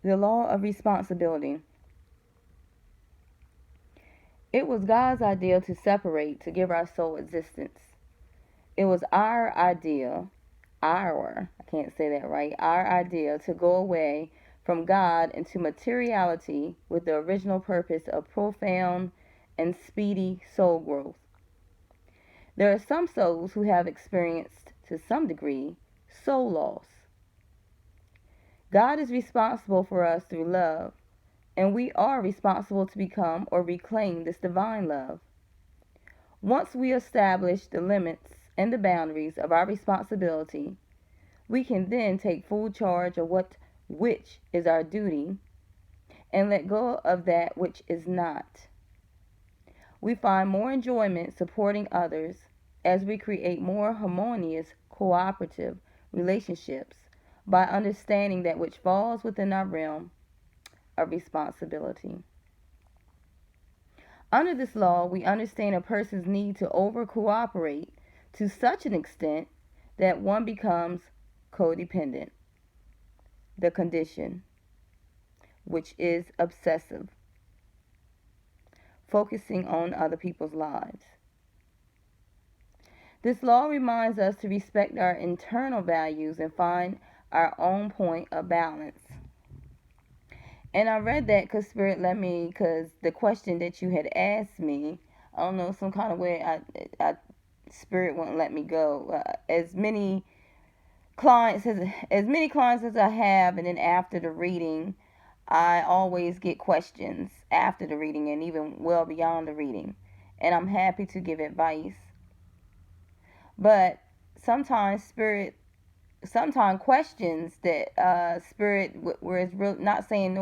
The law of responsibility. It was God's idea to separate, to give our soul existence. It was I can't say that right, our idea to go away from God into materiality with the original purpose of profound and speedy soul growth. There are some souls who have experienced, to some degree, soul loss. God is responsible for us through love, and we are responsible to become or reclaim this divine love. Once we establish the limits and the boundaries of our responsibility, we can then take full charge of which is our duty and let go of that which is not. We find more enjoyment supporting others as we create more harmonious, cooperative relationships by understanding that which falls within our realm of responsibility. Under this law, we understand a person's need to over cooperate to such an extent that one becomes codependent, the condition, which is obsessive, focusing on other people's lives. This law reminds us to respect our internal values and find our own point of balance. And I read that because Spirit let me, because the question that you had asked me, I don't know, some kind of way, Spirit wouldn't let me go. As many clients as I have, and then after the reading, I always get questions after the reading and even well beyond the reading, and I'm happy to give advice. But sometimes questions that Spirit, where it's real, not saying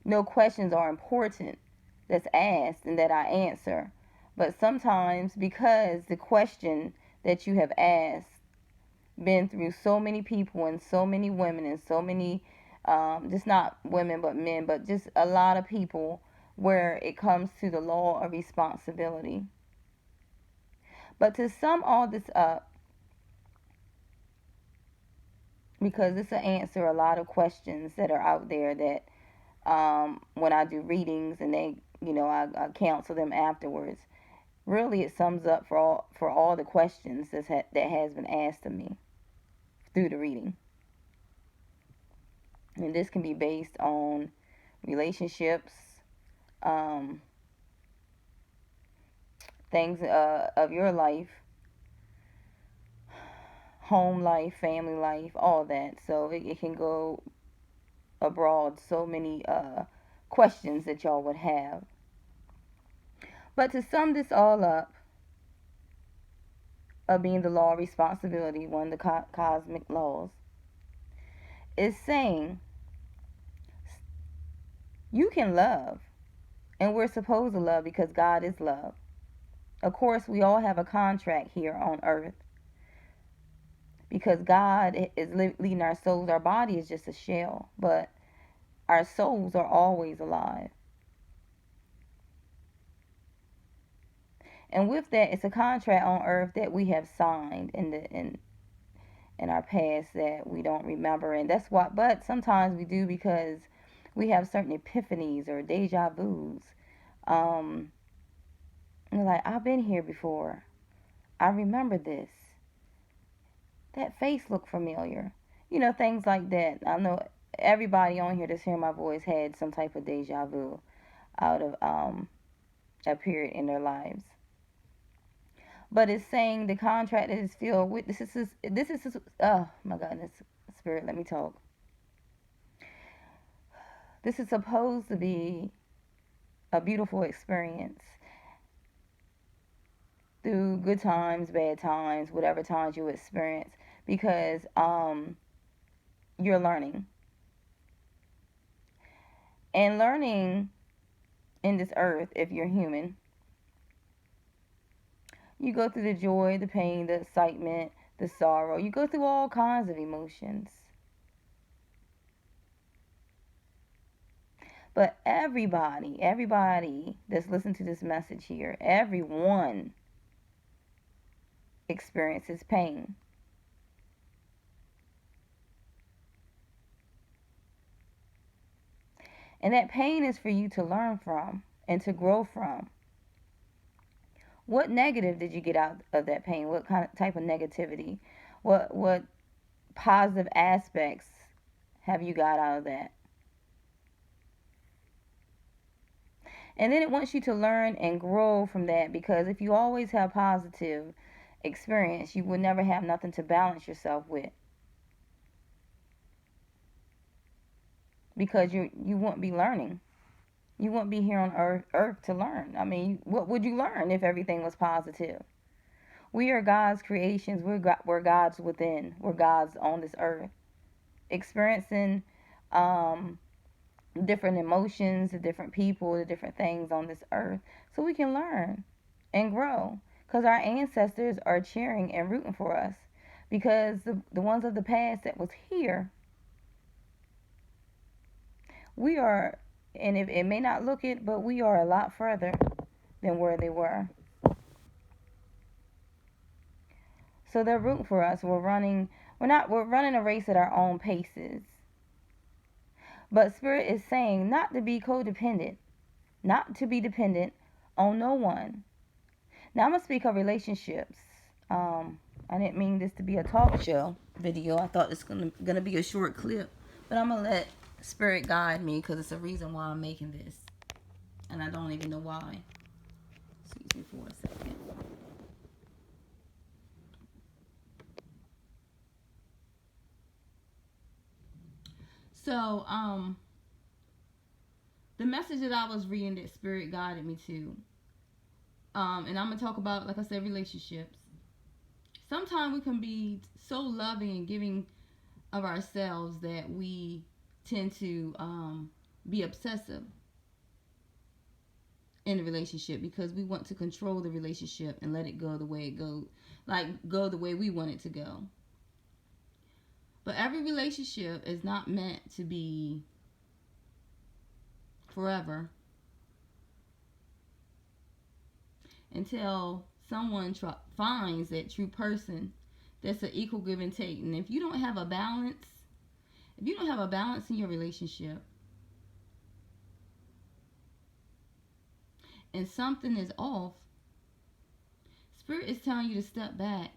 no questions are important that's asked and that I answer, but sometimes because the question that you have asked been through so many people and so many women and so many just not women but men, but just a lot of people, where it comes to the law of responsibility. But to sum all this up, because this will answer a lot of questions that are out there that when I do readings and they, I counsel them afterwards. Really, it sums up for all the questions that has been asked of me through the reading. And this can be based on relationships, um, things of your life, home life, family life, all that. So it can go abroad, so many questions that y'all would have. But to sum this all up, of being the law of responsibility, one of the cosmic laws, is saying you can love, and we're supposed to love because God is love. Of course, we all have a contract here on earth because God is leading our souls. Our body is just a shell, but our souls are always alive. And with that, it's a contract on earth that we have signed in our past that we don't remember, and that's why. But sometimes we do, because we have certain epiphanies or deja vu's. Um, like, I've been here before. I remember this. That face looked familiar. Things like that. I know everybody on here that's hearing my voice had some type of deja vu out of a period in their lives. But it's saying the contract that is filled with this is oh my goodness, Spirit, let me talk. This is supposed to be a beautiful experience through good times, bad times, whatever times you experience, because you're learning. And learning in this earth, if you're human, you go through the joy, the pain, the excitement, the sorrow. You go through all kinds of emotions. But everybody that's listening to this message here, everyone experiences pain. And that pain is for you to learn from and to grow from. What negative did you get out of that pain? What kind of type of negativity? What positive aspects have you got out of that? And then it wants you to learn and grow from that, because if you always have positive experience, you will never have nothing to balance yourself with, because you won't be learning. You won't be here on earth to learn. I mean, what would you learn if everything was positive? We are God's creations. We're God's within. We're God's on this earth, experiencing um, different emotions, the different people, the different things on this earth, so we can learn and grow. Because our ancestors are cheering and rooting for us. Because the ones of the past that was here, we are, and it may not look it, but we are a lot further than where they were. So they're rooting for us. We're running a race at our own paces. But Spirit is saying not to be codependent, not to be dependent on no one. Now I'm gonna speak of relationships. I didn't mean this to be a talk show video. I thought it's gonna be a short clip, but I'm gonna let Spirit guide me, because it's a reason why I'm making this, and I don't even know why. Excuse me for a second. So, the message that I was reading that Spirit guided me to, and I'm gonna talk about, like I said, relationships. Sometimes we can be so loving and giving of ourselves that we tend to be obsessive in a relationship, because we want to control the relationship and let it go the way it goes, like go the way we want it to go. But every relationship is not meant to be forever, until someone finds that true person that's an equal give and take. And if you don't have a balance, in your relationship, and something is off, Spirit is telling you to step back.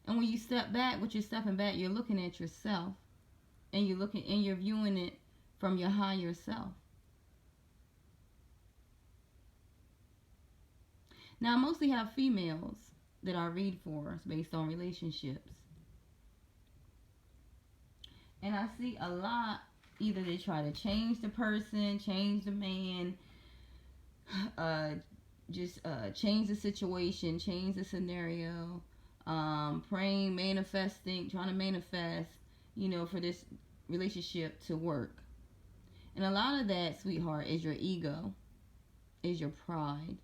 And when you step back, what you're stepping back, you're looking at yourself, and you're viewing it from your higher self. Now, I mostly have females that I read for based on relationships. And I see a lot, either they try to change the person, change the man, change the situation, change the scenario, praying, manifesting, trying to manifest, for this relationship to work. And a lot of that, sweetheart, is your ego, is your pride.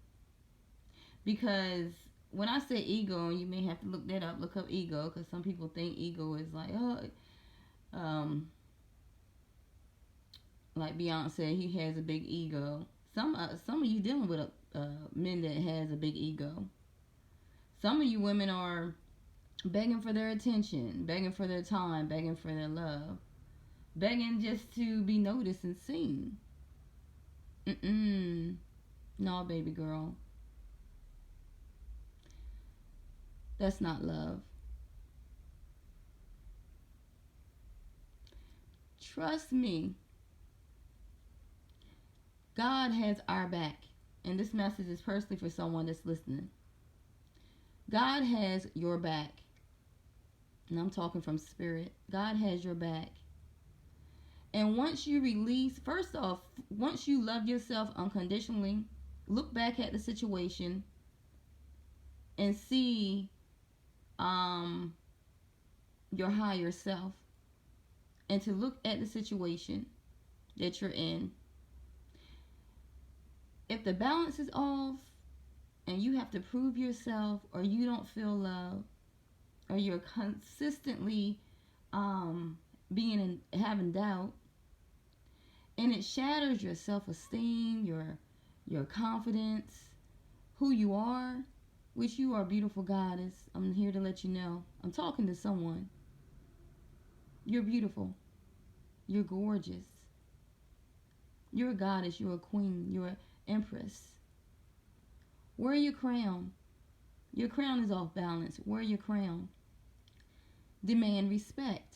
Because when I say ego, and you may have to look that up, look up ego, because some people think ego is like, like Beyonce, he has a big ego. Some of you dealing with men that has a big ego. Some of you women are begging for their attention, begging for their time, begging for their love, begging just to be noticed and seen. No, baby girl. That's not love. Trust me. God has our back. And this message is personally for someone that's listening. God has your back. And I'm talking from Spirit. God has your back. And once you release, first off, once you love yourself unconditionally, look back at the situation and see your higher self, and to look at the situation that you're in. If the balance is off and you have to prove yourself, or you don't feel love, or you're consistently having doubt, and it shatters your self-esteem, your confidence, who you are, which you are a beautiful goddess. I'm here to let you know. I'm talking to someone. You're beautiful. You're gorgeous. You're a goddess. You're a queen. You're an empress. Wear your crown. Your crown is off balance. Wear your crown. Demand respect.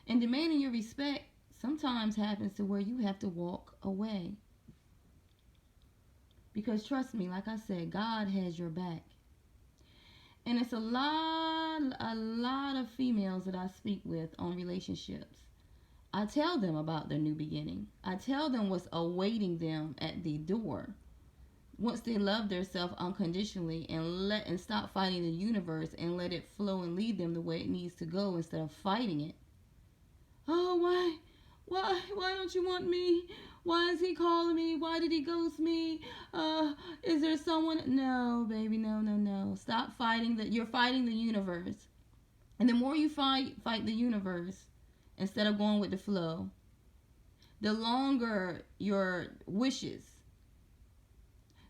And demanding your respect sometimes happens to where you have to walk away. Because trust me, like I said, God has your back. And it's a lot of females that I speak with on relationships. I tell them about their new beginning. I tell them what's awaiting them at the door. Once they love themselves unconditionally and stop fighting the universe and let it flow and lead them the way it needs to go instead of fighting it. Oh, why don't you want me? Why is he calling me? Why did he ghost me? Is there someone? No, baby, no. Stop fighting that. You're fighting the universe. And the more you fight the universe instead of going with the flow, the longer your wishes,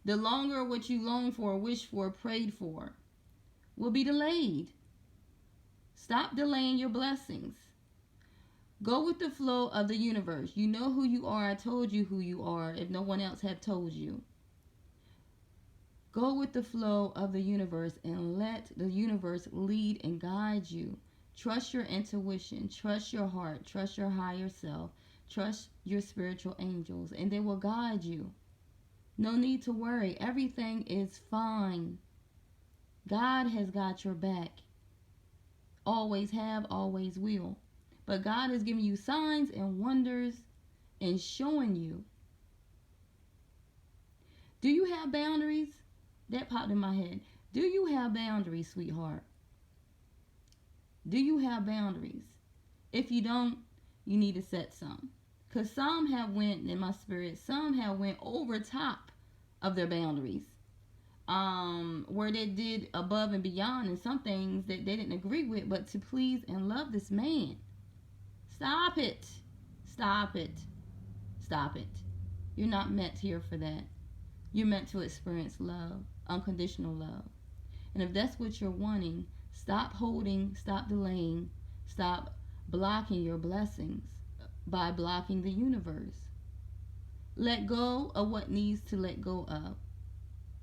the longer what you long for, wish for, prayed for will be delayed. Stop delaying your blessings. Go with the flow of the universe. You know who you are. I told you who you are if no one else had told you. Go with the flow of the universe and let the universe lead and guide you. Trust your intuition. Trust your heart. Trust your higher self. Trust your spiritual angels, and they will guide you. No need to worry. Everything is fine. God has got your back. Always have, always will. But God is giving you signs and wonders and showing you. Do you have boundaries? That popped in my head. Do you have boundaries, sweetheart? Do you have boundaries? If you don't, you need to set some. Because some have went, in my spirit, some have went over top of their boundaries. Where they did above and beyond in some things that they didn't agree with, but to please and love this man. Stop it. Stop it. Stop it. You're not meant here for that. You're meant to experience love, unconditional love. And if that's what you're wanting, stop holding, stop delaying, stop blocking your blessings by blocking the universe. Let go of what needs to let go of.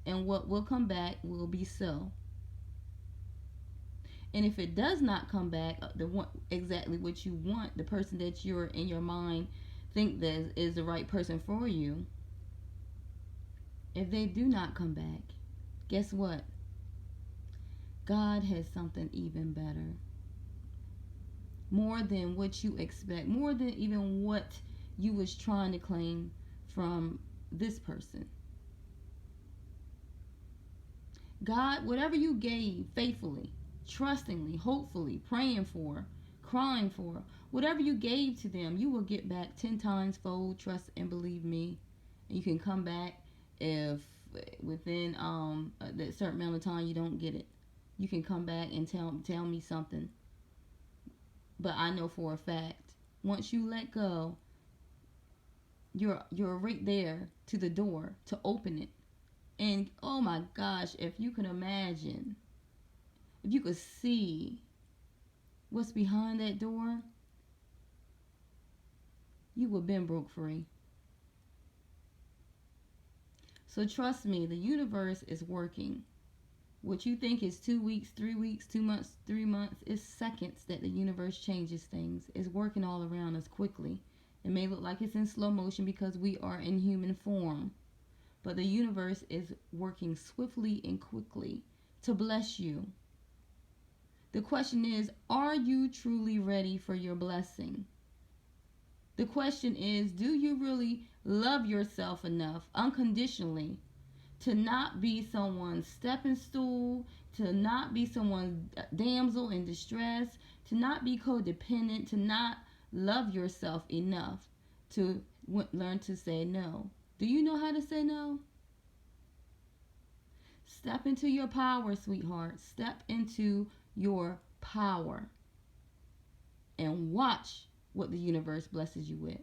And what will come back will be so. And if it does not come back, exactly what you want, the person that you're in your mind think that is the right person for you, if they do not come back, guess what? God has something even better. More than what you expect, more than even what you was trying to claim from this person. God, whatever you gave faithfully, trustingly, hopefully, praying for, crying for, whatever you gave to them, you will get back 10 times fold. Trust and believe me. And you can come back if within that certain amount of time you don't get it. You can come back and tell me something. But I know for a fact, once you let go, you're right there to the door to open it. And oh my gosh, if you can imagine, if you could see what's behind that door, you would have been broke free. So trust me, the universe is working. What you think is 2 weeks, 3 weeks, 2 months, 3 months, is seconds that the universe changes things. It's working all around us quickly. It may look like it's in slow motion because we are in human form. But the universe is working swiftly and quickly to bless you. The question is, are you truly ready for your blessing? The question is, do you really love yourself enough unconditionally to not be someone's stepping stool, to not be someone's damsel in distress, to not be codependent, to not love yourself enough to learn to say no? Do you know how to say no? Step into your power, sweetheart. Step into your power. And watch what the universe blesses you with.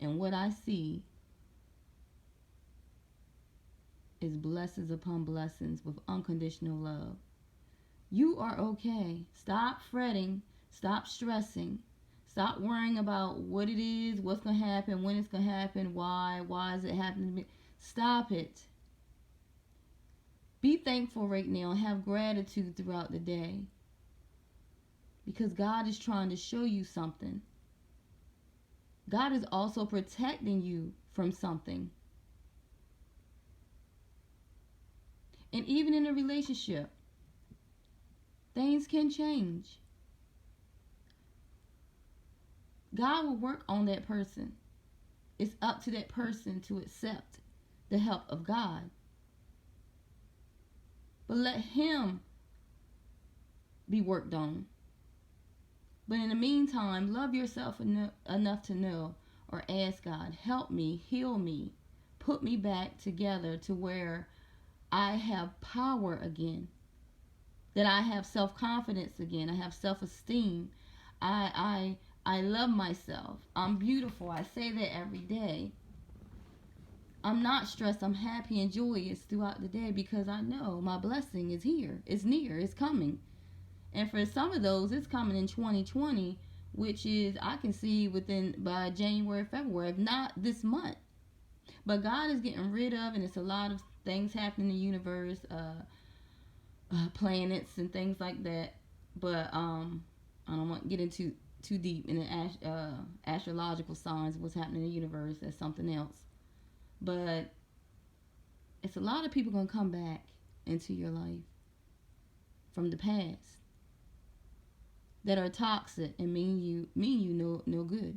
And what I see is blessings upon blessings with unconditional love. You are okay. Stop fretting. Stop stressing. Stop worrying about what it is, what's going to happen, when it's going to happen, why is it happening to me. Stop it. Be thankful right now and have gratitude throughout the day. Because God is trying to show you something. God is also protecting you from something. And even in a relationship, things can change. God will work on that person. It's up to that person to accept the help of God. But let Him be worked on. But in the meantime, love yourself enough to know or ask God, help me, heal me, put me back together to where I have power again, that I have self-confidence again, I have self-esteem, I love myself, I'm beautiful, I say that every day. I'm not stressed, I'm happy and joyous throughout the day because I know my blessing is here, it's near, it's coming. And for some of those, it's coming in 2020, which is, I can see by January, February, if not this month. But God is getting rid of, and it's a lot of things happening in the universe, planets and things like that. But I don't want to get into too deep in the astrological signs of what's happening in the universe. That's something else. But it's a lot of people going to come back into your life from the past that are toxic and mean you no good.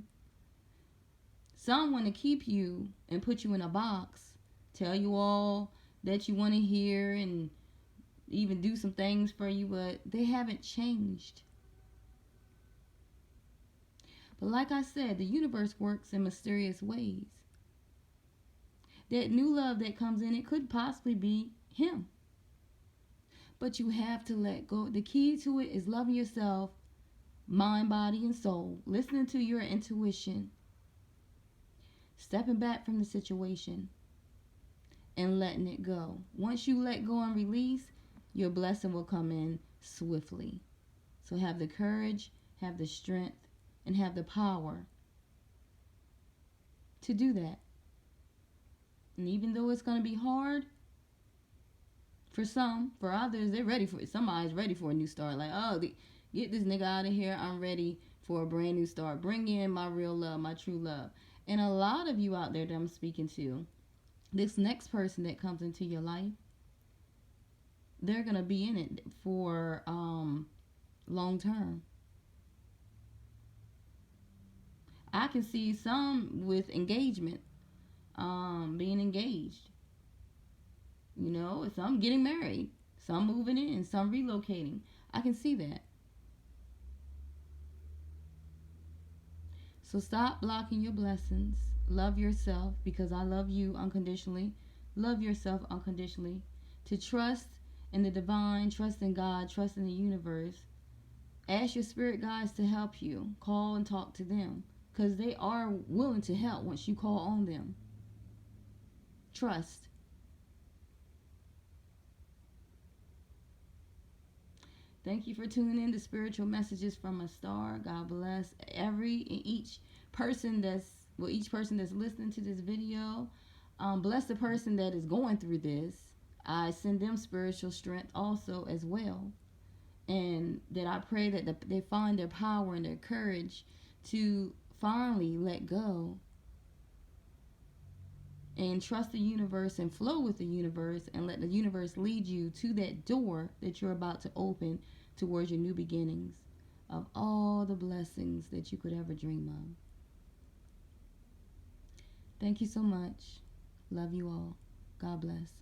Some want to keep you and put you in a box, tell you all that you want to hear and even do some things for you, but they haven't changed. But like I said, the universe works in mysterious ways. That new love that comes in, it could possibly be Him. But you have to let go. The key to it is loving yourself, mind, body, and soul. Listening to your intuition. Stepping back from the situation and letting it go. Once you let go and release, your blessing will come in swiftly. So have the courage, have the strength, and have the power to do that. And even though it's going to be hard for some, for others, they're ready for it. Somebody's ready for a new start. Like, oh, get this nigga out of here. I'm ready for a brand new start. Bring in my real love, my true love. And a lot of you out there that I'm speaking to, this next person that comes into your life, they're going to be in it for long term. I can see some with engagement, being engaged. You know, some getting married, some moving in, some relocating. I can see that. So stop blocking your blessings. Love yourself because I love you unconditionally. Love yourself unconditionally. To trust in the divine, trust in God, trust in the universe. Ask your spirit guides to help you. Call and talk to them because they are willing to help once you call on them. Trust. Thank you for tuning in to Spiritual Messages from a Star. God bless each person that's listening to this video. Bless the person that is going through this. I send them spiritual strength also as well. And that I pray that they find their power and their courage to finally let go and trust the universe and flow with the universe and let the universe lead you to that door that you're about to open towards your new beginnings of all the blessings that you could ever dream of. Thank you so much. Love you all. God bless.